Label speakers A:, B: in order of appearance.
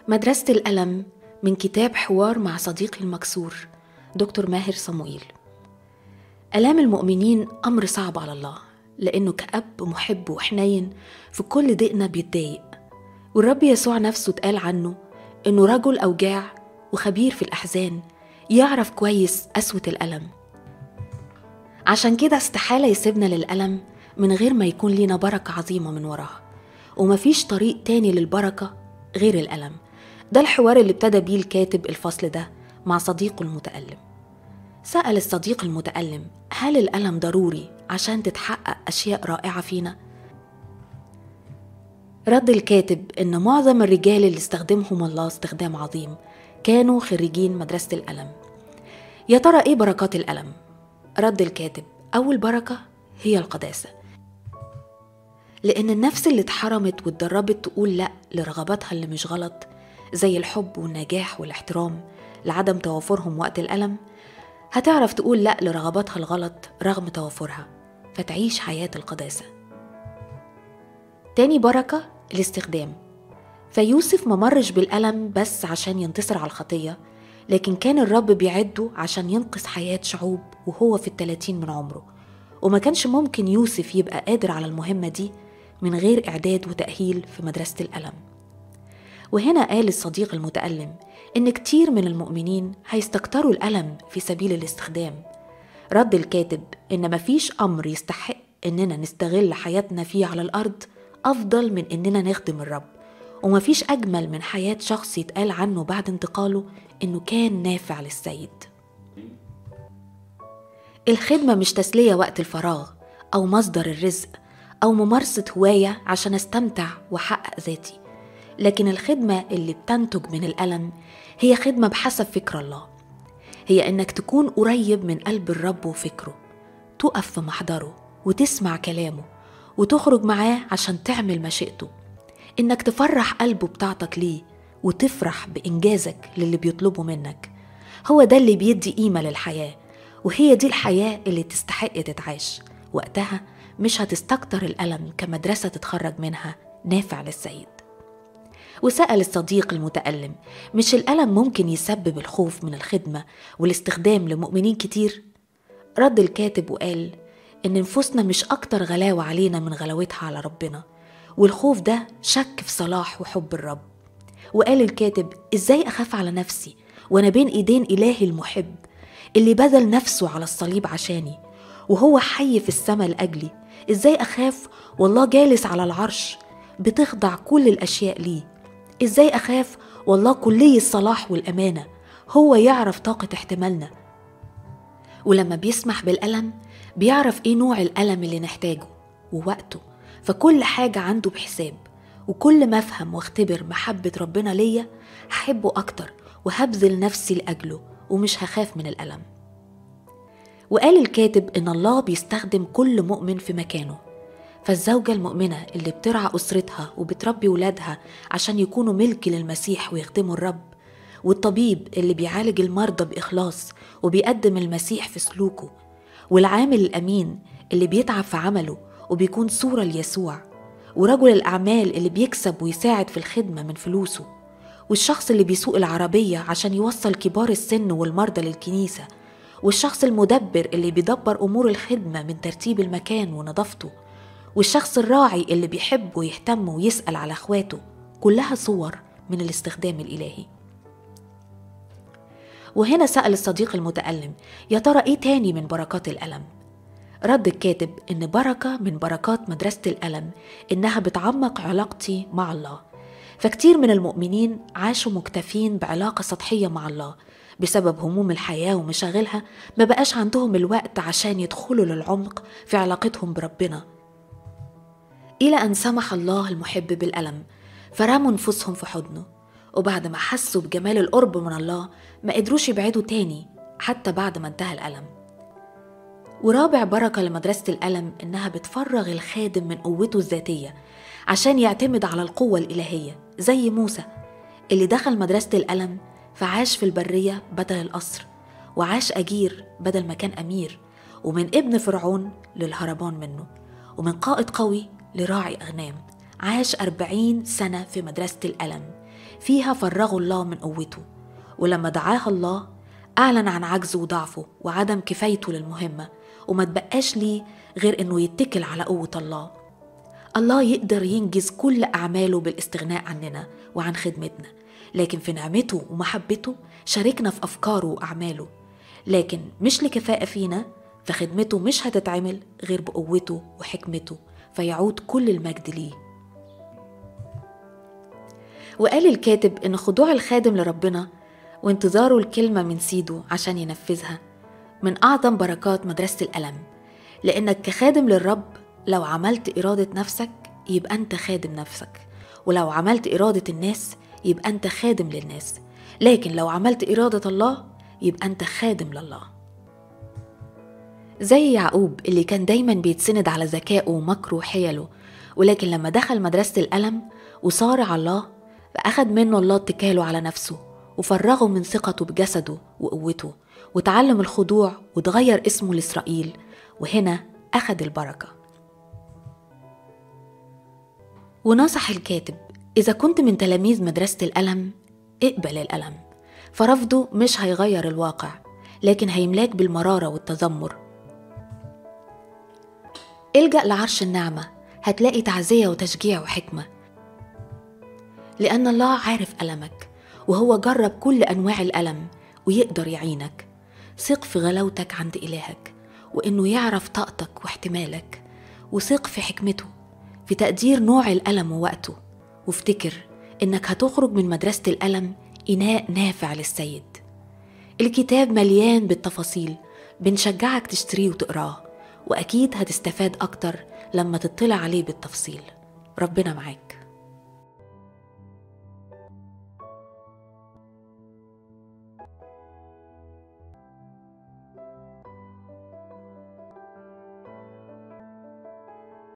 A: مدرسة الألم من كتاب حوار مع صديقي المكسور دكتور ماهر صموئيل. آلام المؤمنين أمر صعب على الله، لأنه كأب محب وحنين في كل ضيقنا بيتضايق، والرب يسوع نفسه اتقال عنه إنه رجل أوجاع وخبير في الأحزان، يعرف كويس قسوة الألم. عشان كده استحالة يسيبنا للألم من غير ما يكون لينا بركة عظيمة من وراها، ومفيش طريق تاني للبركة غير الألم. ده الحوار اللي ابتدى بيه الكاتب الفصل ده مع صديقه المتألم. سأل الصديق المتألم: هل الألم ضروري عشان تتحقق أشياء رائعة فينا؟ رد الكاتب إن معظم الرجال اللي استخدمهم الله استخدام عظيم كانوا خريجين مدرسة الألم. يا ترى إيه بركات الألم؟ رد الكاتب: أول بركة هي القداسة، لأن النفس اللي اتحرمت واتدربت تقول لأ لرغباتها اللي مش غلط، زي الحب والنجاح والاحترام لعدم توافرهم وقت الألم، هتعرف تقول لأ لرغباتها الغلط رغم توافرها، فتعيش حياة القداسة. تاني بركة الاستخدام. فيوسف ما مرش بالألم بس عشان ينتصر على الخطية، لكن كان الرب بيعده عشان ينقذ حياة شعوب وهو في 30 من عمره، وما كانش ممكن يوسف يبقى قادر على المهمة دي من غير إعداد وتأهيل في مدرسة الألم. وهنا قال الصديق المتألم إن كتير من المؤمنين هيستكتروا الألم في سبيل الاستخدام. رد الكاتب إن مفيش أمر يستحق إننا نستغل حياتنا فيه على الأرض أفضل من إننا نخدم الرب، ومفيش أجمل من حياة شخص يتقال عنه بعد انتقاله إنه كان نافع للسيد. الخدمة مش تسلية وقت الفراغ أو مصدر الرزق أو ممارسة هواية عشان استمتع وحقق ذاتي، لكن الخدمة اللي بتنتج من الألم هي خدمة بحسب فكر الله. هي إنك تكون قريب من قلب الرب وفكره، تقف في محضره وتسمع كلامه وتخرج معاه عشان تعمل مشيئته، إنك تفرح قلبه بتاعتك ليه وتفرح بإنجازك للي بيطلبه منك. هو ده اللي بيدي قيمة للحياة، وهي دي الحياة اللي تستحق تتعاش. وقتها مش هتستكتر الألم كمدرسة تتخرج منها نافع للسيد. وسأل الصديق المتألم: مش الألم ممكن يسبب الخوف من الخدمة والاستخدام لمؤمنين كتير؟ رد الكاتب وقال إن نفوسنا مش أكتر غلاوة علينا من غلاوتها على ربنا، والخوف ده شك في صلاح وحب الرب. وقال الكاتب: إزاي أخاف على نفسي وأنا بين إيدين إلهي المحب اللي بذل نفسه على الصليب عشاني وهو حي في السماء لأجلي؟ إزاي أخاف والله جالس على العرش بتخضع كل الأشياء ليه؟ إزاي أخاف والله كلي الصلاح والأمانة هو يعرف طاقة احتمالنا؟ ولما بيسمح بالألم بيعرف إيه نوع الألم اللي نحتاجه ووقته، فكل حاجة عنده بحساب. وكل ما أفهم واختبر محبة ربنا ليا هحبه أكتر وهبذل نفسي لأجله ومش هخاف من الألم. وقال الكاتب إن الله بيستخدم كل مؤمن في مكانه. فالزوجة المؤمنة اللي بترعى أسرتها وبتربي ولادها عشان يكونوا ملك للمسيح ويخدموا الرب، والطبيب اللي بيعالج المرضى بإخلاص وبيقدم المسيح في سلوكه، والعامل الأمين اللي بيتعب في عمله وبيكون صورة ليسوع، ورجل الأعمال اللي بيكسب ويساعد في الخدمة من فلوسه، والشخص اللي بيسوق العربية عشان يوصل كبار السن والمرضى للكنيسة، والشخص المدبر اللي بيدبر أمور الخدمة من ترتيب المكان ونظافته، والشخص الراعي اللي بيحب ويهتم ويسأل على أخواته، كلها صور من الاستخدام الإلهي. وهنا سأل الصديق المتألم: يا ترى إيه تاني من بركات الألم؟ رد الكاتب إن بركة من بركات مدرسة الألم إنها بتعمق علاقتي مع الله. فكتير من المؤمنين عاشوا مكتفين بعلاقة سطحية مع الله بسبب هموم الحياة ومشاغلها، ما بقاش عندهم الوقت عشان يدخلوا للعمق في علاقتهم بربنا، إلى أن سمح الله المحب بالألم فرموا نفوسهم في حضنه، وبعد ما حسوا بجمال القرب من الله ما قدروش يبعدوا تاني حتى بعد ما انتهى الألم. ورابع بركة لمدرسة الألم إنها بتفرغ الخادم من قوته الذاتية عشان يعتمد على القوة الإلهية، زي موسى اللي دخل مدرسة الألم فعاش في البرية بدل القصر، وعاش أجير بدل ما كان أمير، ومن ابن فرعون للهربان منه، ومن قائد قوي لراعي أغنام. عاش 40 سنة في مدرسة الألم فيها فرغوا الله من قوته، ولما دعاها الله أعلن عن عجزه وضعفه وعدم كفايته للمهمة، وما تبقاش ليه غير إنه يتكل على قوة الله. الله يقدر ينجز كل أعماله بالاستغناء عننا وعن خدمتنا، لكن في نعمته ومحبته شاركنا في أفكاره وأعماله، لكن مش لكفاءة فينا، فخدمته مش هتتعمل غير بقوته وحكمته، فيعود كل المجد ليه. وقال الكاتب إن خضوع الخادم لربنا وانتظاره الكلمة من سيده عشان ينفذها من أعظم بركات مدرسة الألم، لأنك كخادم للرب لو عملت إرادة نفسك يبقى أنت خادم نفسك، ولو عملت إرادة الناس يبقى أنت خادم للناس، لكن لو عملت إرادة الله يبقى أنت خادم لله. زي يعقوب اللي كان دايما بيتسند على ذكائه ومكره وحيله، ولكن لما دخل مدرسة الألم وصارع الله فأخد منه الله اتكاله على نفسه وفرغه من ثقته بجسده وقوته، وتعلم الخضوع وتغير اسمه لإسرائيل، وهنا أخد البركة. ونصح الكاتب: إذا كنت من تلاميذ مدرسة الألم اقبل الألم، فرفضه مش هيغير الواقع لكن هيملاك بالمرارة والتذمر. الجأ لعرش النعمة، هتلاقي تعزية وتشجيع وحكمة، لأن الله عارف ألمك وهو جرب كل أنواع الألم ويقدر يعينك. ثق في غلاوتك عند إلهك وإنه يعرف طاقتك واحتمالك، وثق في حكمته في تقدير نوع الألم ووقته، وافتكر إنك هتخرج من مدرسة الألم إناء نافع للسيد. الكتاب مليان بالتفاصيل، بنشجعك تشتريه وتقراه، وأكيد هتستفاد أكتر لما تطلع عليه بالتفصيل. ربنا معاك.